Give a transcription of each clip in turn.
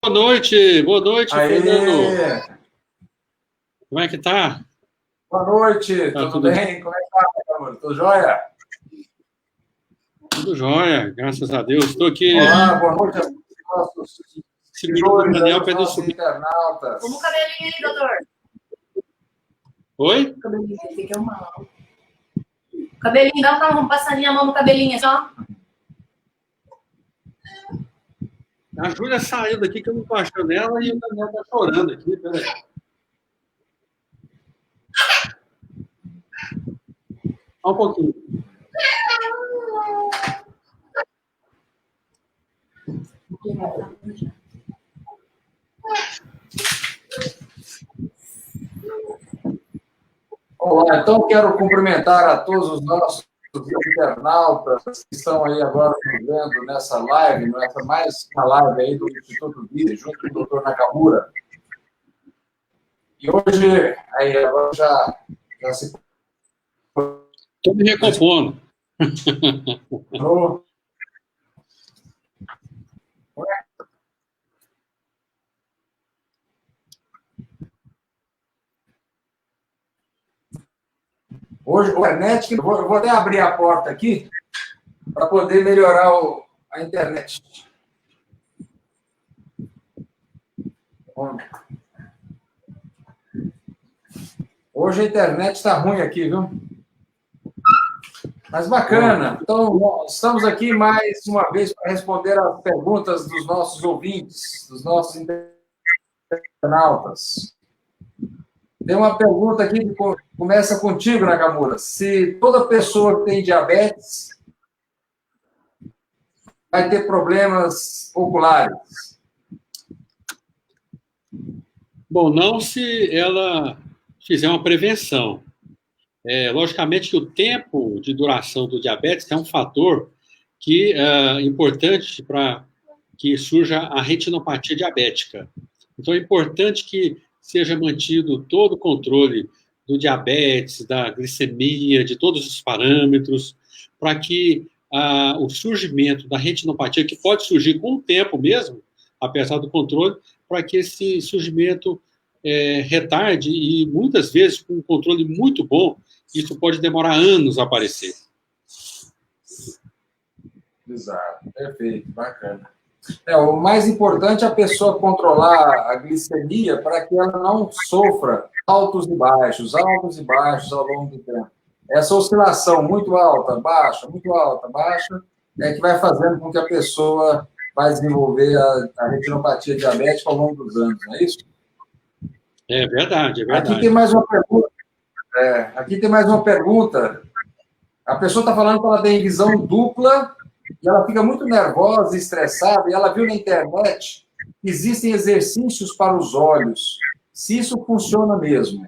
Boa noite, Aê! Fernando. Como é que tá? Boa noite, Tá tudo bem? Como é que tá, meu amor? Tudo jóia? Tudo jóia, graças a Deus. Estou aqui Olá, boa noite a todos os nossos seguindo o seguidores, aí, Daniel os para ele nossos subir. internautas. Como o cabelinho aí, doutor? Oi? O cabelinho dele fica uma... Cabelinho, dá uma passadinha a mão no cabelinho, só. A Júlia saiu daqui que eu não estou achando ela e o Daniel está chorando aqui. Peraí. Só um pouquinho. Olá, então quero cumprimentar a todos os nossos internautas que estão aí agora nos vendo nessa live, nessa mais uma live aí do Instituto Vida, junto com o doutor Nakamura. E hoje, aí agora já se... Estou me recompondo. Hoje, a internet, vou até abrir a porta aqui para poder melhorar a internet. Hoje a internet está ruim aqui, viu? Mas bacana. Então, estamos aqui mais uma vez para responder às perguntas dos nossos ouvintes, dos nossos internautas. Tem uma pergunta aqui que começa contigo, Nakamura. Se toda pessoa que tem diabetes vai ter problemas oculares? Bom, não se ela fizer uma prevenção. Logicamente que o tempo de duração do diabetes é um fator que é importante para que surja a retinopatia diabética. Então, é importante que seja mantido todo o controle do diabetes, da glicemia, de todos os parâmetros, para que o surgimento da retinopatia, que pode surgir com o tempo mesmo, apesar do controle, para que esse surgimento retarde e, muitas vezes, com um controle muito bom, isso pode demorar anos a aparecer. Exato, perfeito, bacana. O mais importante é a pessoa controlar a glicemia para que ela não sofra altos e baixos ao longo do tempo. Essa oscilação muito alta, baixa, é que vai fazendo com que a pessoa vai desenvolver a retinopatia diabética ao longo dos anos, não é isso? É verdade, é verdade. Aqui tem mais uma pergunta. A pessoa está falando que ela tem visão dupla e ela fica muito nervosa e estressada, e ela viu na internet que existem exercícios para os olhos. Se isso funciona mesmo.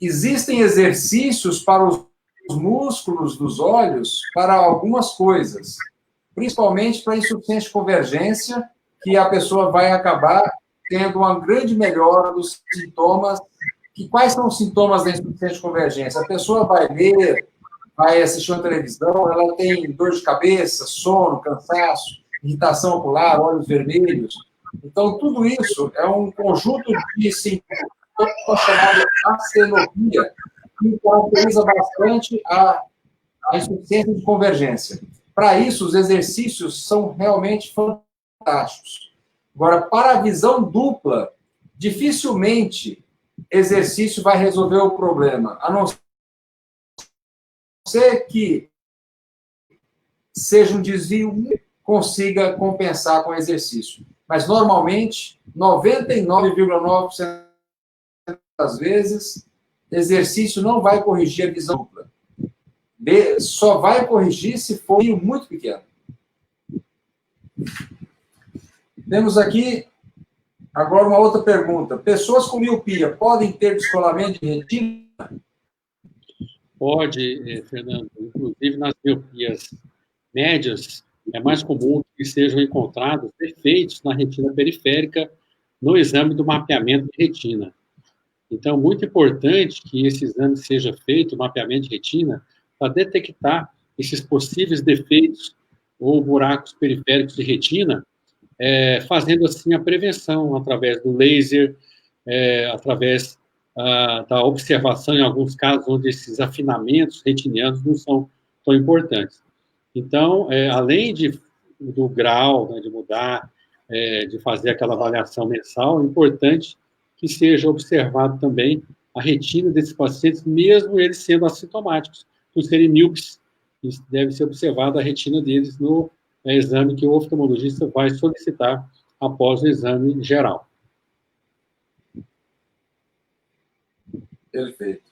Existem exercícios para os músculos dos olhos para algumas coisas, principalmente para a insuficiência de convergência, que a pessoa vai acabar tendo uma grande melhora dos sintomas. Quais são os sintomas da insuficiência de convergência? A pessoa vai ler, vai assistir uma televisão, ela tem dor de cabeça, sono, cansaço, irritação ocular, olhos vermelhos. Então, tudo isso é um conjunto de sintomas chamado astenopia, que caracteriza bastante a insuficiência de convergência. Para isso, os exercícios são realmente fantásticos. Agora, para a visão dupla, dificilmente exercício vai resolver o problema, a não ser que seja um desvio, consiga compensar com exercício. Mas, normalmente, 99,9% das vezes, exercício não vai corrigir a visão dupla. Só vai corrigir se for muito pequeno. Temos aqui, agora, uma outra pergunta. Pessoas com miopia podem ter descolamento de retina? Pode, Fernando. Inclusive, nas miopias médias, é mais comum que sejam encontrados defeitos na retina periférica no exame do mapeamento de retina. Então, muito importante que esse exame seja feito, o mapeamento de retina, para detectar esses possíveis defeitos ou buracos periféricos de retina, fazendo assim a prevenção através do laser, através da observação, em alguns casos, onde esses afinamentos retinianos não são tão importantes. Então, além do grau, né, de mudar, de fazer aquela avaliação mensal, é importante que seja observado também a retina desses pacientes, mesmo eles sendo assintomáticos, por serem míopes. Deve ser observada a retina deles no exame que o oftalmologista vai solicitar após o exame geral. Perfeito.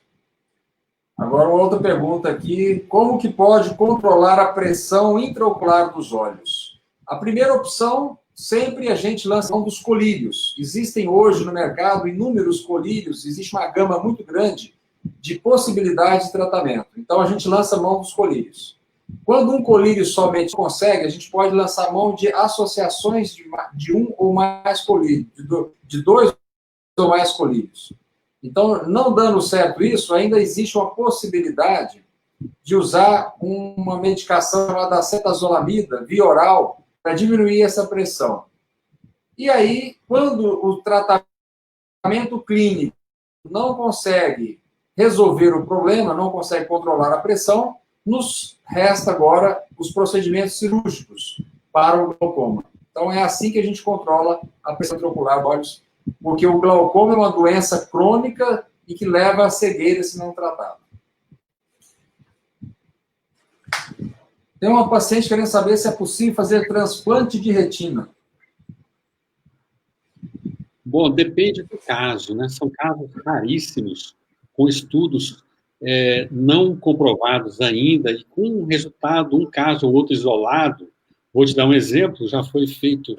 Agora, uma outra pergunta aqui. Como que pode controlar a pressão intraocular dos olhos? A primeira opção, sempre a gente lança mão dos colírios. Existem hoje no mercado inúmeros colírios, existe uma gama muito grande de possibilidades de tratamento. Então, a gente lança mão dos colírios. Quando um colírio somente consegue, a gente pode lançar mão de associações de um ou mais colírios, de dois ou mais colírios. Então, não dando certo isso, ainda existe uma possibilidade de usar uma medicação chamada acetazolamida, via oral, para diminuir essa pressão. E aí, quando o tratamento clínico não consegue resolver o problema, não consegue controlar a pressão, nos resta agora os procedimentos cirúrgicos para o glaucoma. Então, é assim que a gente controla a pressão intraocular dos olhos, porque o glaucoma é uma doença crônica e que leva à cegueira se não tratado. Tem uma paciente querendo saber se é possível fazer transplante de retina. Bom, depende do caso, né? São casos raríssimos, com estudos não comprovados ainda, e com um resultado, um caso ou outro isolado. Vou te dar um exemplo, já foi feito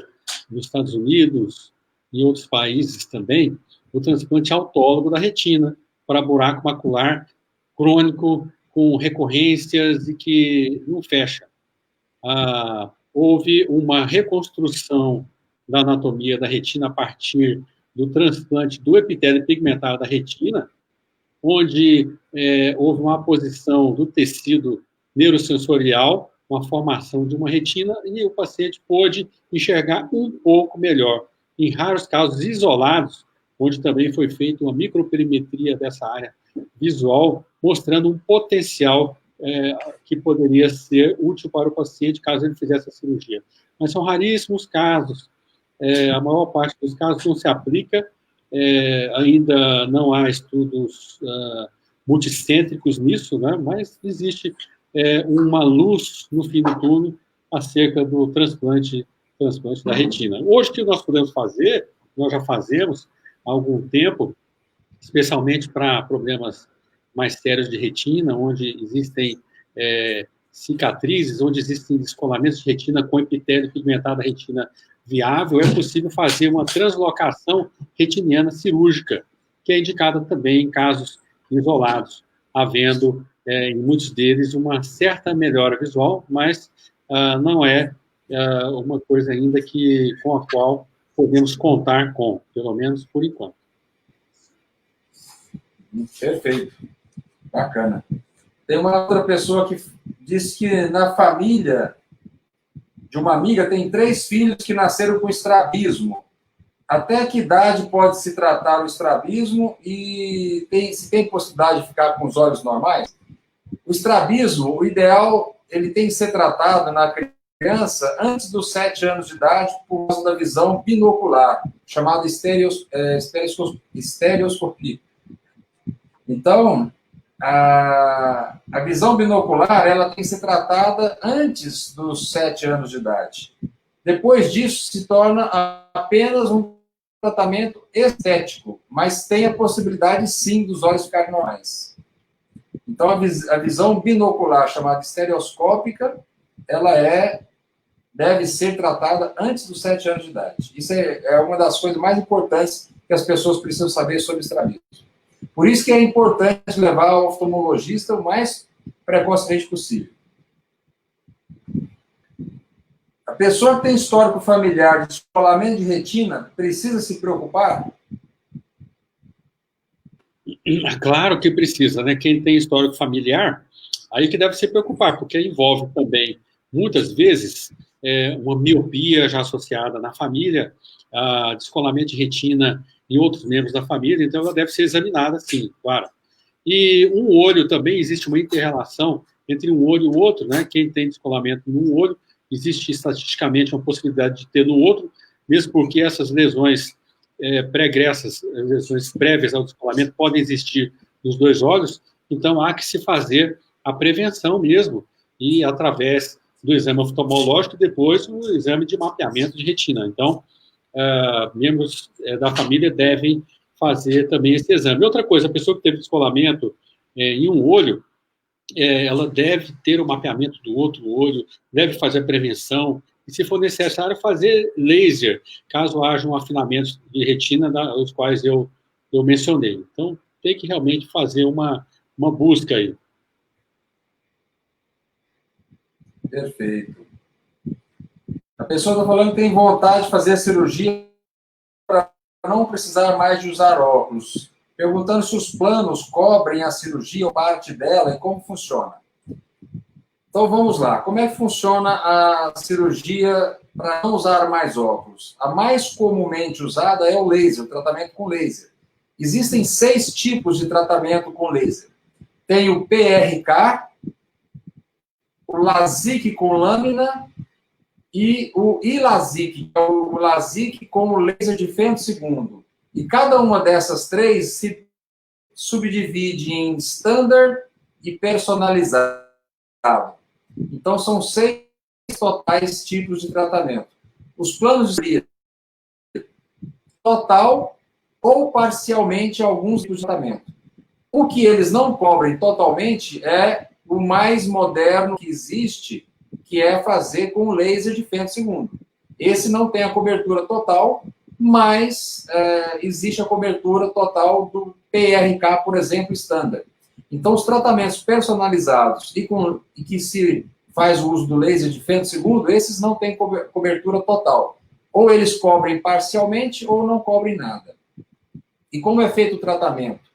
nos Estados Unidos, em outros países também, o transplante autólogo da retina para buraco macular crônico com recorrências e que não fecha. Houve uma reconstrução da anatomia da retina a partir do transplante do epitélio pigmentado da retina, onde houve uma aposição do tecido neurosensorial, uma formação de uma retina, e o paciente pôde enxergar um pouco melhor. Em raros casos isolados, onde também foi feita uma microperimetria dessa área visual, mostrando um potencial que poderia ser útil para o paciente caso ele fizesse a cirurgia. Mas são raríssimos casos. A maior parte dos casos não se aplica, ainda não há estudos multicêntricos nisso, né? Mas existe uma luz no fim do túnel acerca do transplante da retina. Hoje, o que nós podemos fazer, nós já fazemos há algum tempo, especialmente para problemas mais sérios de retina, onde existem cicatrizes, onde existem descolamentos de retina com epitélio pigmentado da retina viável, é possível fazer uma translocação retiniana cirúrgica, que é indicada também em casos isolados, havendo, em muitos deles, uma certa melhora visual, mas não é uma coisa ainda com a qual podemos contar com, pelo menos por enquanto. Perfeito. Bacana. Tem uma outra pessoa que diz que na família de uma amiga tem 3 filhos que nasceram com estrabismo. Até que idade pode se tratar o estrabismo e se tem possibilidade de ficar com os olhos normais? O estrabismo, o ideal, ele tem que ser tratado na criança antes dos 7 anos de idade por causa da visão binocular, chamada estereoscopia. Então, a visão binocular ela tem que ser tratada antes dos 7 anos de idade. Depois disso, se torna apenas um tratamento estético, mas tem a possibilidade, sim, dos olhos ficarem normais. Então, a visão binocular, chamada estereoscópica, ela deve ser tratada antes dos 7 anos de idade. Isso é uma das coisas mais importantes que as pessoas precisam saber sobre estrabismo. Por isso que é importante levar ao oftalmologista o mais precocemente possível. A pessoa que tem histórico familiar de descolamento de retina precisa se preocupar? Claro que precisa, né? Quem tem histórico familiar, aí que deve se preocupar, porque envolve também, muitas vezes, uma miopia já associada na família, descolamento de retina em outros membros da família, então ela deve ser examinada, sim, claro. E um olho também, existe uma inter-relação entre um olho e o outro, né? Quem tem descolamento num olho, existe estatisticamente uma possibilidade de ter no outro, mesmo porque essas lesões pregressas, lesões prévias ao descolamento, podem existir nos dois olhos, então há que se fazer a prevenção mesmo, e através do exame oftalmológico e depois o exame de mapeamento de retina. Então, membros da família devem fazer também esse exame. Outra coisa, a pessoa que teve descolamento em um olho, ela deve ter o mapeamento do outro olho, deve fazer a prevenção, e se for necessário, fazer laser, caso haja um afinamento de retina, os quais eu mencionei. Então, tem que realmente fazer uma busca aí. Perfeito. A pessoa está falando que tem vontade de fazer a cirurgia para não precisar mais de usar óculos. Perguntando se os planos cobrem a cirurgia ou parte dela e como funciona. Então, vamos lá. Como é que funciona a cirurgia para não usar mais óculos? A mais comumente usada é o laser, o tratamento com laser. Existem 6 tipos de tratamento com laser. Tem o PRK, o LASIK com lâmina e o ILASIK, que é o LASIK com o laser de femtosegundo. E cada uma dessas 3 se subdivide em standard e personalizado. Então, são 6 totais tipos de tratamento. Os planos de total ou parcialmente alguns tipos de tratamento. O que eles não cobrem totalmente é o mais moderno que existe, que é fazer com laser de femtosegundo. Esse não tem a cobertura total, mas existe a cobertura total do PRK, por exemplo, standard. Então, os tratamentos personalizados e que se faz o uso do laser de femtosegundo, esses não têm cobertura total. Ou eles cobrem parcialmente ou não cobrem nada. E como é feito o tratamento?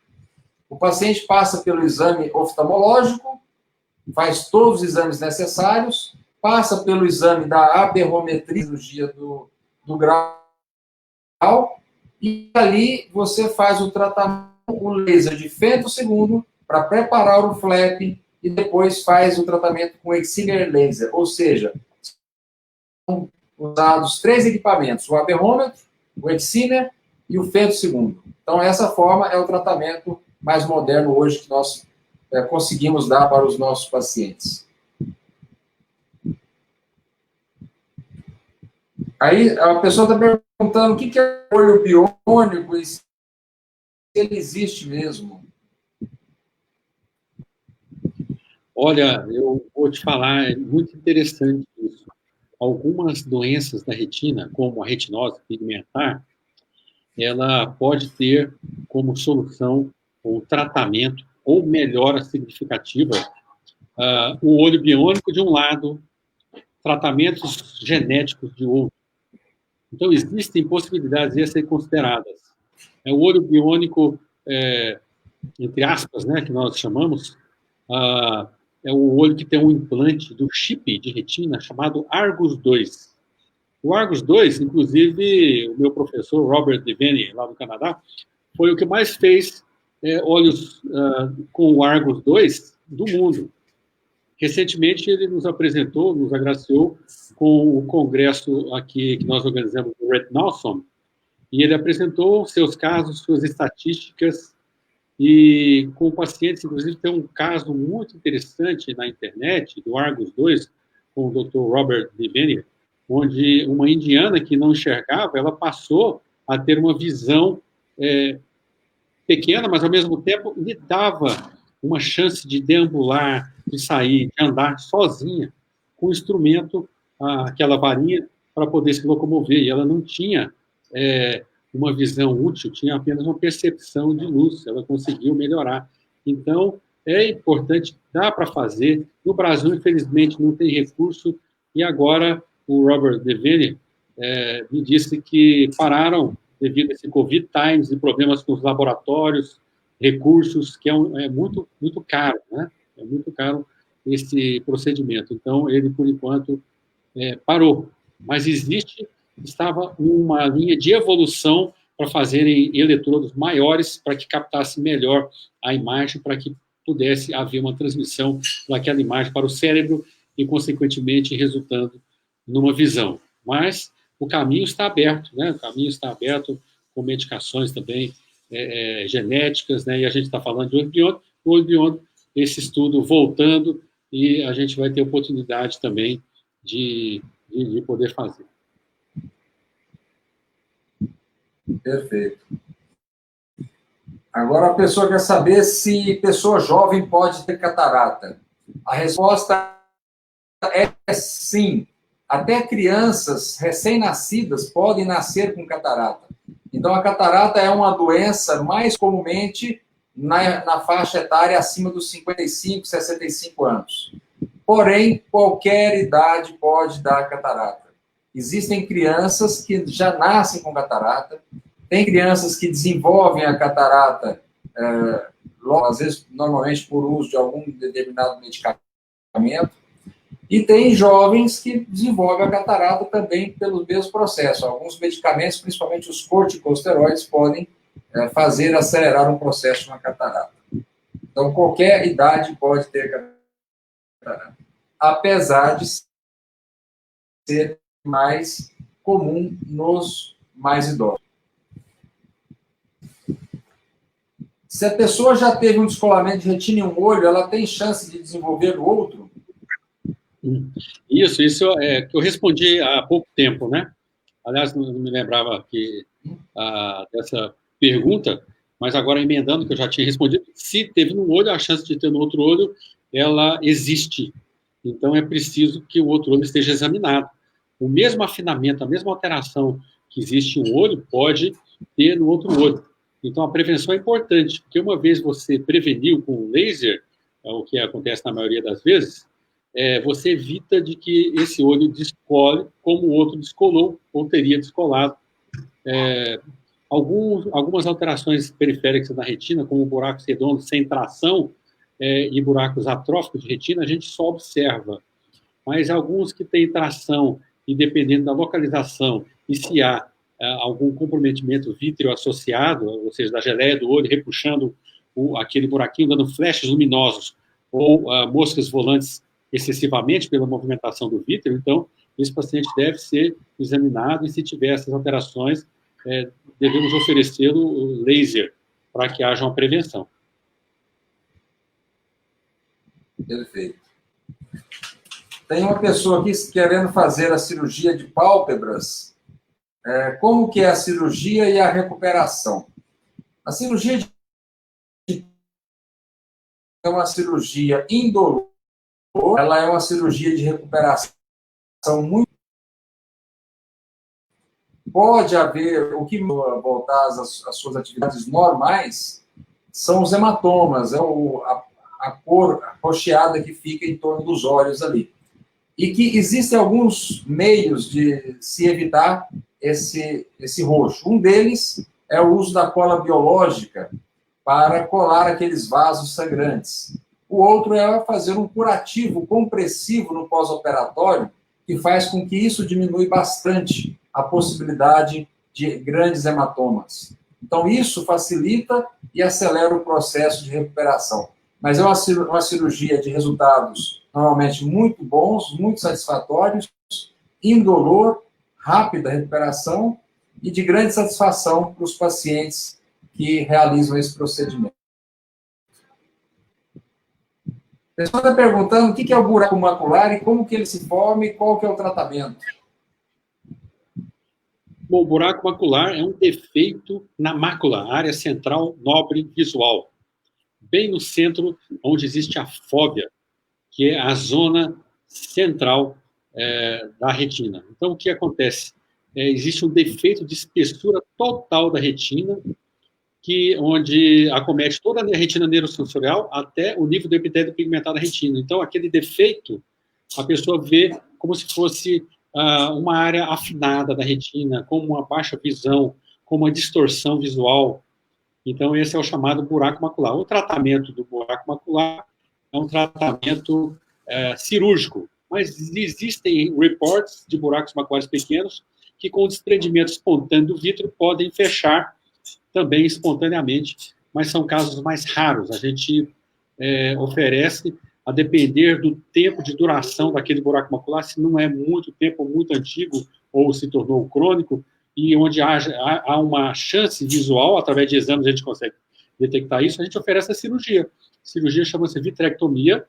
O paciente passa pelo exame oftalmológico, faz todos os exames necessários, passa pelo exame da aberrometria, cirurgia do grau, e ali você faz o tratamento com laser de femtosegundo para preparar o flap e depois faz o tratamento com excimer laser, ou seja, são usados 3 equipamentos, o aberrômetro, o excimer e o femtosegundo. Então, essa forma é o tratamento mais moderno hoje que nós conseguimos dar para os nossos pacientes. Aí a pessoa está perguntando o que é olho biônico e se ele existe mesmo. Olha, eu vou te falar, é muito interessante isso. Algumas doenças da retina, como a retinose pigmentar, ela pode ter como solução ou tratamento ou melhora significativa o olho biônico de um lado, tratamentos genéticos de outro. Então, existem possibilidades a serem consideradas. O olho biônico, entre aspas, né, que nós chamamos, é o olho que tem um implante do chip de retina chamado Argus 2. O Argus 2, inclusive, o meu professor Robert Devane, lá do Canadá, foi o que mais fez olhos com o Argus 2 do mundo. Recentemente, ele nos apresentou, nos agraciou com o congresso aqui que nós organizamos no Retinalsome, e ele apresentou seus casos, suas estatísticas, e com pacientes, inclusive, tem um caso muito interessante na internet, do Argus 2, com o Dr. Robert Devane, onde uma indiana que não enxergava, ela passou a ter uma visão pequena, mas, ao mesmo tempo, lhe dava uma chance de deambular, de sair, de andar sozinha, com o instrumento, aquela varinha, para poder se locomover. E ela não tinha uma visão útil, tinha apenas uma percepção de luz. Ela conseguiu melhorar. Então, é importante, dá para fazer. No Brasil, infelizmente, não tem recurso. E agora, o Robert Devane me disse que pararam, devido a esse Covid Times e problemas com os laboratórios, recursos, que é muito, muito caro, né? É muito caro esse procedimento. Então, ele, por enquanto, parou. Mas estava uma linha de evolução para fazerem eletrodos maiores para que captasse melhor a imagem, para que pudesse haver uma transmissão daquela imagem para o cérebro e, consequentemente, resultando numa visão. Mas o caminho está aberto, né? O caminho está aberto com medicações também genéticas, né? E a gente está falando de Olho Beyond, esse estudo voltando, e a gente vai ter oportunidade também de poder fazer. Perfeito. Agora a pessoa quer saber se pessoa jovem pode ter catarata. A resposta é sim. Até crianças recém-nascidas podem nascer com catarata. Então, a catarata é uma doença mais comumente na faixa etária acima dos 55, 65 anos. Porém, qualquer idade pode dar catarata. Existem crianças que já nascem com catarata, tem crianças que desenvolvem a catarata, às vezes, normalmente por uso de algum determinado medicamento, e tem jovens que desenvolvem a catarata também pelo mesmo processo. Alguns medicamentos, principalmente os corticosteroides, podem acelerar um processo de uma catarata. Então, qualquer idade pode ter catarata, apesar de ser mais comum nos mais idosos. Se a pessoa já teve um descolamento de retina em um olho, ela tem chance de desenvolver o outro? Isso que eu respondi há pouco tempo, né? Aliás, não me lembrava dessa pergunta, mas agora emendando, que eu já tinha respondido, se teve no olho, a chance de ter no outro olho, ela existe. Então, é preciso que o outro olho esteja examinado. O mesmo afinamento, a mesma alteração que existe em um olho, pode ter no outro olho. Então, a prevenção é importante, porque uma vez você preveniu com laser, o que acontece na maioria das vezes, você evita de que esse olho descole como o outro descolou ou teria descolado. Algumas alterações periféricas da retina, como buracos redondos sem tração e buracos atróficos de retina, a gente só observa. Mas alguns que têm tração, e dependendo da localização, e se há algum comprometimento vítreo associado, ou seja, da geleia do olho repuxando aquele buraquinho, dando flashes luminosos, ou moscas volantes excessivamente pela movimentação do vítreo, então, esse paciente deve ser examinado, e se tiver essas alterações, devemos oferecê-lo o laser, para que haja uma prevenção. Perfeito. Tem uma pessoa aqui querendo fazer a cirurgia de pálpebras. Como que é a cirurgia e a recuperação? A cirurgia é uma cirurgia indolor, ela é uma cirurgia de recuperação muito. Pode haver, o que voltar às suas atividades normais são os hematomas, a cor roxeada que fica em torno dos olhos ali. E que existem alguns meios de se evitar esse roxo. Um deles é o uso da cola biológica para colar aqueles vasos sangrantes. O outro é fazer um curativo compressivo no pós-operatório, que faz com que isso diminui bastante a possibilidade de grandes hematomas. Então, isso facilita e acelera o processo de recuperação. Mas é uma cirurgia de resultados normalmente muito bons, muito satisfatórios, indolor, rápida recuperação e de grande satisfação para os pacientes que realizam esse procedimento. A pessoa está perguntando o que é o buraco macular e como que ele se forma e qual que é o tratamento. Bom, o buraco macular é um defeito na mácula, área central nobre visual, bem no centro onde existe a fóvea, que é a zona central da retina. Então, o que acontece? Existe um defeito de espessura total da retina, onde acomete toda a retina neurosensorial até o nível do epitélio pigmentado da retina. Então, aquele defeito, a pessoa vê como se fosse uma área afinada da retina, com uma baixa visão, com uma distorção visual. Então, esse é o chamado buraco macular. O tratamento do buraco macular é um tratamento cirúrgico. mas existem reports de buracos maculares pequenos que, com o desprendimento espontâneo do vidro, podem fechar também espontaneamente, mas são casos mais raros. A gente oferece, a depender do tempo de duração daquele buraco macular, se não é muito tempo, muito antigo, ou se tornou crônico, e onde há uma chance visual, através de exames a gente consegue detectar isso, a gente oferece a cirurgia. A cirurgia chama-se vitrectomia,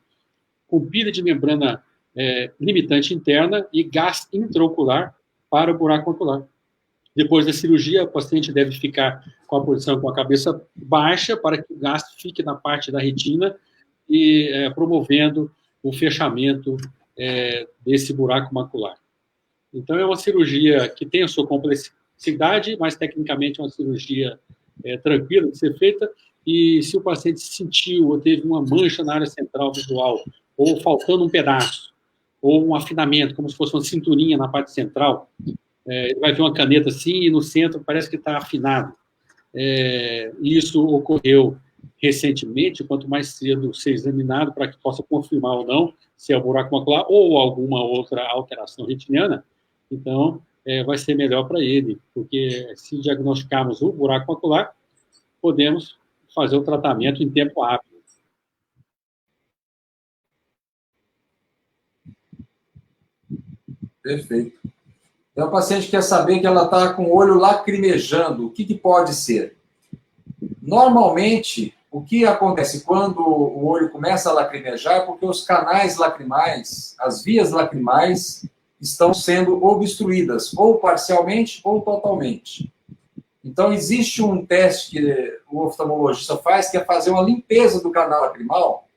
com pilha de membrana limitante interna e gás intraocular para o buraco macular. Depois da cirurgia, o paciente deve ficar com a posição com a cabeça baixa para que o gás fique na parte da retina e promovendo o fechamento desse buraco macular. Então, é uma cirurgia que tem a sua complexidade, mas tecnicamente é uma cirurgia tranquila de ser feita, e se o paciente sentiu ou teve uma mancha na área central visual, ou faltando um pedaço, ou um afinamento, como se fosse uma cinturinha na parte central, ele vai ver uma caneta assim, e no centro parece que está afinado. Isso ocorreu recentemente, quanto mais cedo ser examinado para que possa confirmar ou não se é o buraco macular ou alguma outra alteração retiniana, então vai ser melhor para ele, porque se diagnosticarmos o buraco macular, podemos fazer o tratamento em tempo hábil. Perfeito. Então, a paciente quer saber que ela está com o olho lacrimejando. O que pode ser? Normalmente, o que acontece quando o olho começa a lacrimejar é porque os canais lacrimais, as vias lacrimais, estão sendo obstruídas, ou parcialmente ou totalmente. Então, existe um teste que o oftalmologista faz, que é fazer uma limpeza do canal lacrimal.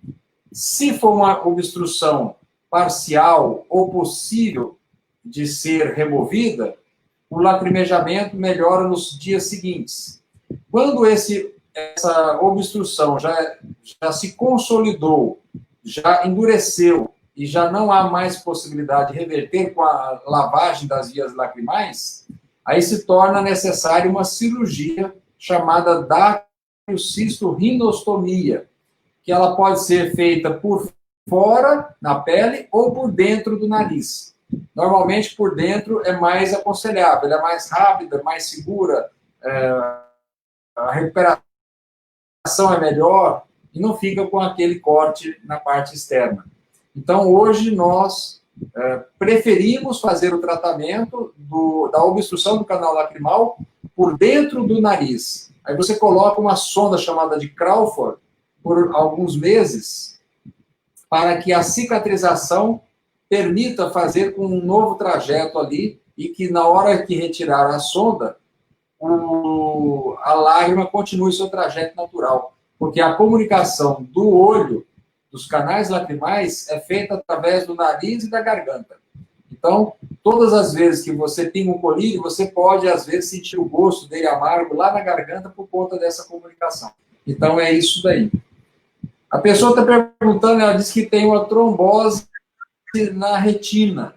Se for uma obstrução parcial ou possível de ser removida, o lacrimejamento melhora nos dias seguintes. Quando essa obstrução já se consolidou, já endureceu e já não há mais possibilidade de reverter com a lavagem das vias lacrimais, aí se torna necessária uma cirurgia chamada dacrioscistorrinostomia, que ela pode ser feita por fora, na pele, ou por dentro do nariz. Normalmente, por dentro é mais aconselhável, é mais rápida, mais segura, a recuperação é melhor e não fica com aquele corte na parte externa. Então, hoje, nós preferimos fazer o tratamento da obstrução do canal lacrimal por dentro do nariz. Aí você coloca uma sonda chamada de Crawford por alguns meses para que a cicatrização permita fazer com um novo trajeto ali e que na hora que retirar a sonda, a lágrima continue seu trajeto natural. Porque a comunicação do olho, dos canais lacrimais, é feita através do nariz e da garganta. Então, todas as vezes que você pinga um colírio, você pode, às vezes, sentir o gosto dele amargo lá na garganta por conta dessa comunicação. Então, é isso daí. A pessoa está perguntando, ela disse que tem uma trombose na retina.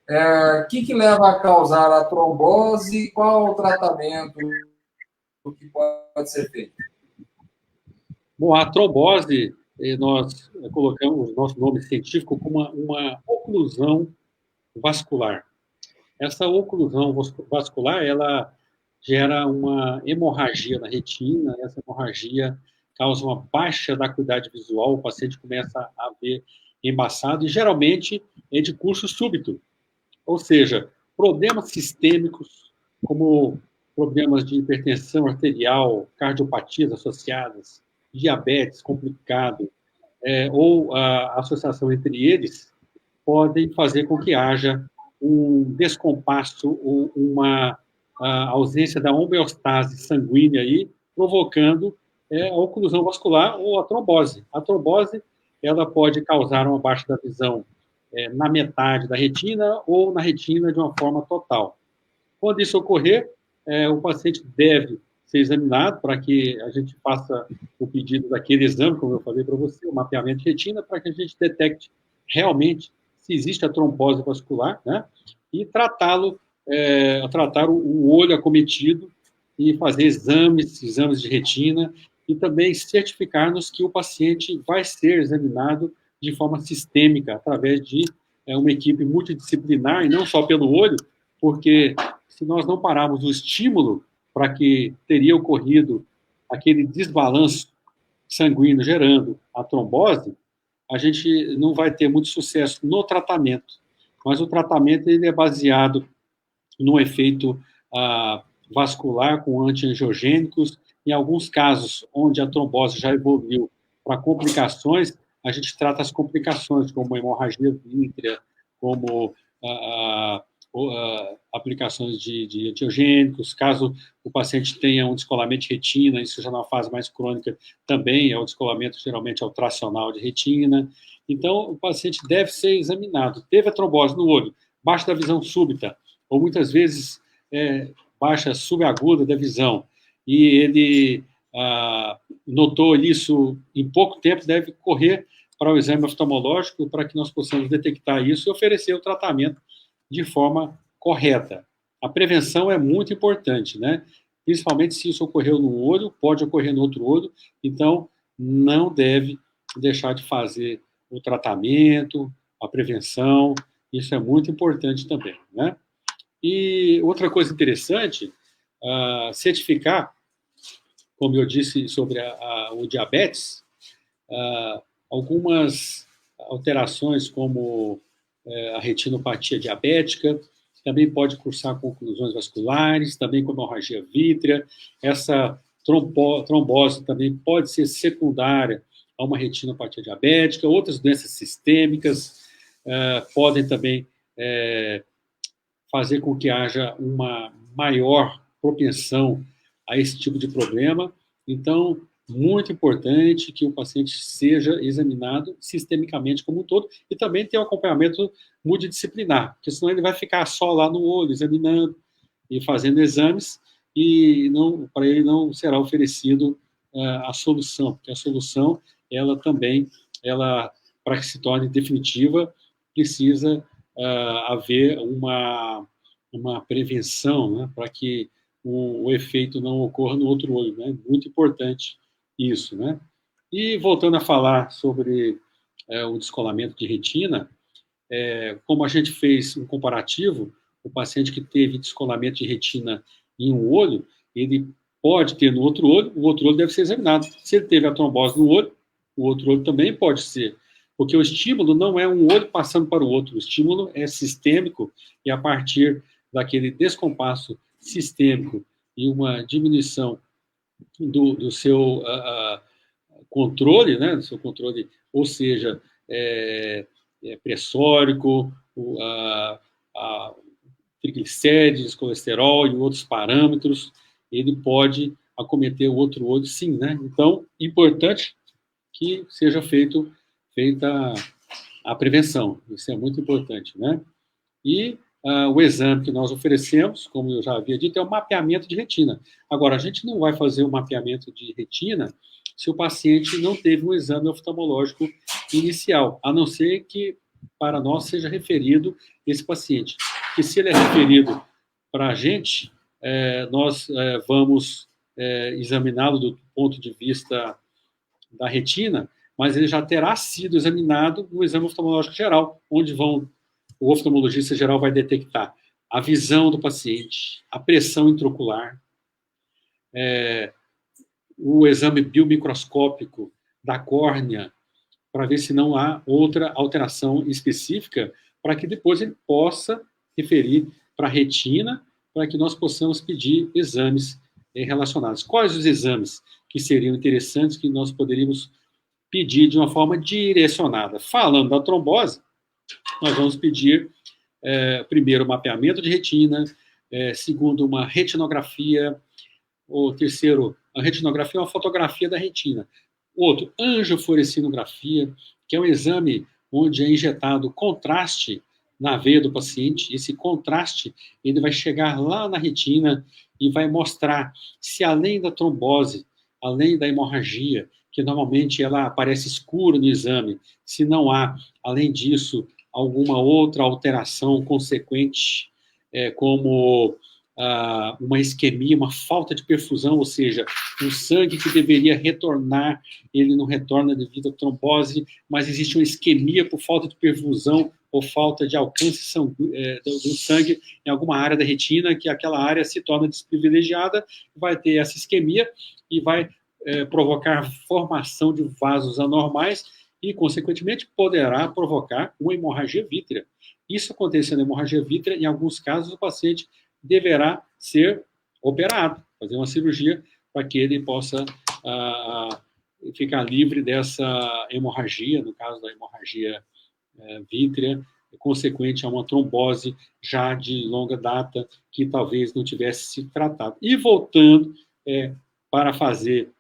O que leva a causar a trombose? Qual o tratamento que pode ser feito? Bom, a trombose, nós colocamos o nosso nome científico como uma oclusão vascular. Essa oclusão vascular, ela gera uma hemorragia na retina, essa hemorragia causa uma baixa da acuidade visual, o paciente começa a ver embaçado, e geralmente é de curso súbito. Ou seja, problemas sistêmicos, como problemas de hipertensão arterial, cardiopatias associadas, diabetes complicado, ou a associação entre eles, podem fazer com que haja um descompasso ou uma ausência da homeostase sanguínea aí, provocando a oclusão vascular ou a trombose. A trombose, ela pode causar uma baixa da visão na metade da retina ou na retina de uma forma total. Quando isso ocorrer, o paciente deve ser examinado para que a gente faça o pedido daquele exame, como eu falei para você, o mapeamento de retina, para que a gente detecte realmente se existe a trombose vascular, né? E tratar o olho acometido e fazer exames de retina e também certificar-nos que o paciente vai ser examinado de forma sistêmica, através de uma equipe multidisciplinar, e não só pelo olho, porque se nós não pararmos o estímulo para que teria ocorrido aquele desbalanço sanguíneo gerando a trombose, a gente não vai ter muito sucesso no tratamento. Mas o tratamento ele é baseado no efeito vascular com antiangiogênicos. Em alguns casos, onde a trombose já evoluiu para complicações, a gente trata as complicações, como a hemorragia vítrea, como aplicações de antiogênicos. Caso o paciente tenha um descolamento de retina, isso já na fase mais crônica também é o descolamento geralmente ultracional de retina. Então, o paciente deve ser examinado. Teve a trombose no olho, baixa da visão súbita, ou muitas vezes baixa subaguda da visão, e ele notou isso em pouco tempo, deve correr para o exame oftalmológico para que nós possamos detectar isso e oferecer o tratamento de forma correta. A prevenção é muito importante, né? Principalmente se isso ocorreu no olho, pode ocorrer no outro olho, então não deve deixar de fazer o tratamento, a prevenção, isso é muito importante também, né? E outra coisa interessante, certificar, como eu disse sobre o diabetes, algumas alterações como a retinopatia diabética, também pode cursar com oclusões vasculares, também com hemorragia vítrea. Essa trombose também pode ser secundária a uma retinopatia diabética. Outras doenças sistêmicas podem também fazer com que haja uma maior propensão a esse tipo de problema. Então, muito importante que o paciente seja examinado sistemicamente como um todo e também ter um acompanhamento multidisciplinar, porque senão ele vai ficar só lá no olho, examinando e fazendo exames, e para ele não será oferecido a solução, porque a solução, ela também, para que se torne definitiva, precisa haver uma prevenção, né, para que o efeito não ocorra no outro olho, né? Muito importante isso, né? E voltando a falar sobre o descolamento de retina, como a gente fez um comparativo, o paciente que teve descolamento de retina em um olho, ele pode ter no outro olho, o outro olho deve ser examinado. Se ele teve a trombose no olho, o outro olho também pode ser, porque o estímulo não é um olho passando para o outro, o estímulo é sistêmico, e a partir daquele descompasso sistêmico e uma diminuição do seu controle, né, do seu controle, ou seja, pressórico, triglicérides, colesterol e outros parâmetros, ele pode acometer o outro olho, sim, né? Então, importante que seja feita a prevenção, isso é muito importante, né? E o exame que nós oferecemos, como eu já havia dito, é o mapeamento de retina. Agora, a gente não vai fazer o mapeamento de retina se o paciente não teve um exame oftalmológico inicial, a não ser que para nós seja referido esse paciente. Porque se ele é referido para a gente, nós vamos examiná-lo do ponto de vista da retina, mas ele já terá sido examinado no exame oftalmológico geral, onde o oftalmologista geral vai detectar a visão do paciente, a pressão intraocular, o exame biomicroscópico da córnea, para ver se não há outra alteração específica, para que depois ele possa referir para a retina, para que nós possamos pedir exames relacionados. Quais os exames que seriam interessantes, que nós poderíamos pedir de uma forma direcionada? Falando da trombose, nós vamos pedir, primeiro, mapeamento de retina, segundo, uma retinografia, ou terceiro, a retinografia é uma fotografia da retina. Outro, angiofluorescinografia, que é um exame onde é injetado contraste na veia do paciente. Esse contraste, ele vai chegar lá na retina e vai mostrar se além da trombose, além da hemorragia, que normalmente ela aparece escura no exame, se não há, além disso, alguma outra alteração consequente, como uma isquemia, uma falta de perfusão, ou seja, o sangue que deveria retornar, ele não retorna devido à trombose, mas existe uma isquemia por falta de perfusão ou falta de alcance do sangue em alguma área da retina, que aquela área se torna desprivilegiada, vai ter essa isquemia e vai provocar formação de vasos anormais e, consequentemente, poderá provocar uma hemorragia vítrea. Isso acontecendo em hemorragia vítrea, em alguns casos, o paciente deverá ser operado, fazer uma cirurgia para que ele possa ficar livre dessa hemorragia, no caso da hemorragia vítrea, consequente a uma trombose já de longa data que talvez não tivesse sido tratado. E voltando para fazer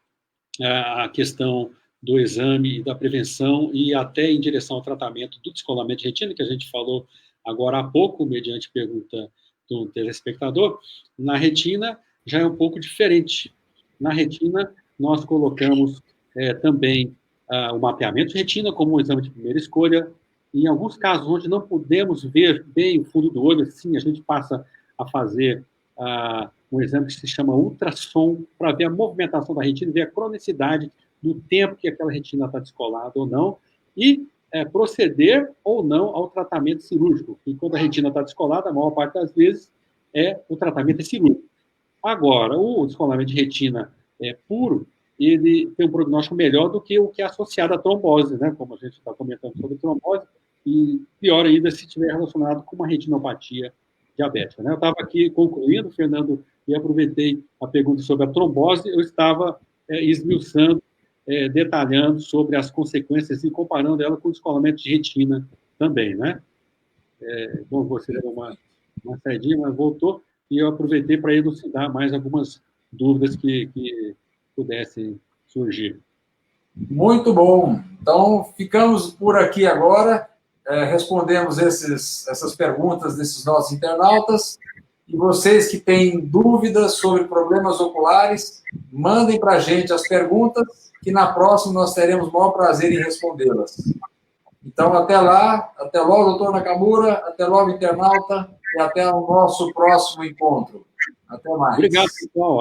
a questão do exame e da prevenção e até em direção ao tratamento do descolamento de retina, que a gente falou agora há pouco, mediante pergunta do telespectador, na retina já é um pouco diferente. Na retina, nós colocamos também o mapeamento de retina como um exame de primeira escolha. Em alguns casos, onde não podemos ver bem o fundo do olho, sim, a gente passa a fazer um exame que se chama ultrassom, para ver a movimentação da retina, ver a cronicidade do tempo que aquela retina está descolada ou não, e proceder ou não ao tratamento cirúrgico. E quando a retina está descolada, a maior parte das vezes o tratamento é cirúrgico. Agora, o descolamento de retina puro, ele tem um prognóstico melhor do que o que é associado à trombose, né? Como a gente está comentando sobre trombose, e pior ainda se estiver relacionado com uma retinopatia diabética, né? Eu estava aqui concluindo, Fernando, e aproveitei a pergunta sobre a trombose, eu estava esmiuçando, detalhando sobre as consequências e comparando ela com o descolamento de retina também, né? Bom, você deu uma saidinha, mas voltou, e eu aproveitei para elucidar mais algumas dúvidas que pudessem surgir. Muito bom. Então, ficamos por aqui agora. Respondemos essas perguntas desses nossos internautas. E vocês que têm dúvidas sobre problemas oculares, mandem para a gente as perguntas, que na próxima nós teremos o maior prazer em respondê-las. Então, até lá. Até logo, doutor Nakamura. Até logo, internauta. E até o nosso próximo encontro. Até mais. Obrigado, pessoal.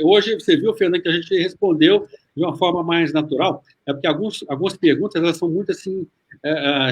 Hoje, você viu, Fernando, que a gente respondeu de uma forma mais natural, porque algumas perguntas elas são muito assim,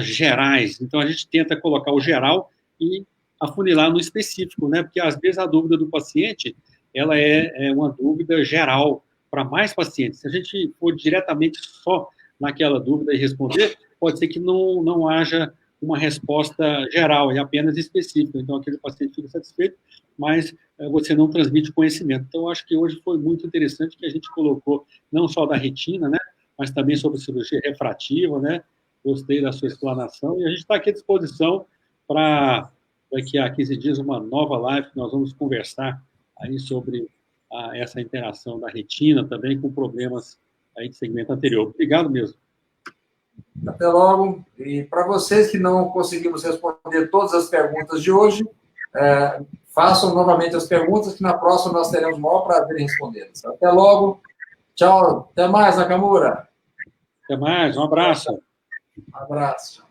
gerais, então a gente tenta colocar o geral e afunilar no específico, né? Porque às vezes a dúvida do paciente ela é uma dúvida geral para mais pacientes. Se a gente for diretamente só naquela dúvida e responder, pode ser que não haja uma resposta geral, é apenas específica. Então, aquele paciente fica satisfeito, mas você não transmite conhecimento. Então, acho que hoje foi muito interessante que a gente colocou não só da retina, né, mas também sobre cirurgia refrativa, né? Gostei da sua explanação, e a gente está aqui à disposição para daqui a 15 dias uma nova live, que nós vamos conversar aí sobre essa interação da retina também com problemas aí de segmento anterior. Obrigado mesmo. Até logo. E para vocês que não conseguimos responder todas as perguntas de hoje, façam novamente as perguntas, que na próxima nós teremos o maior prazer em respondê-las. Até logo. Tchau. Até mais, Nakamura. Até mais. Um abraço. Um abraço.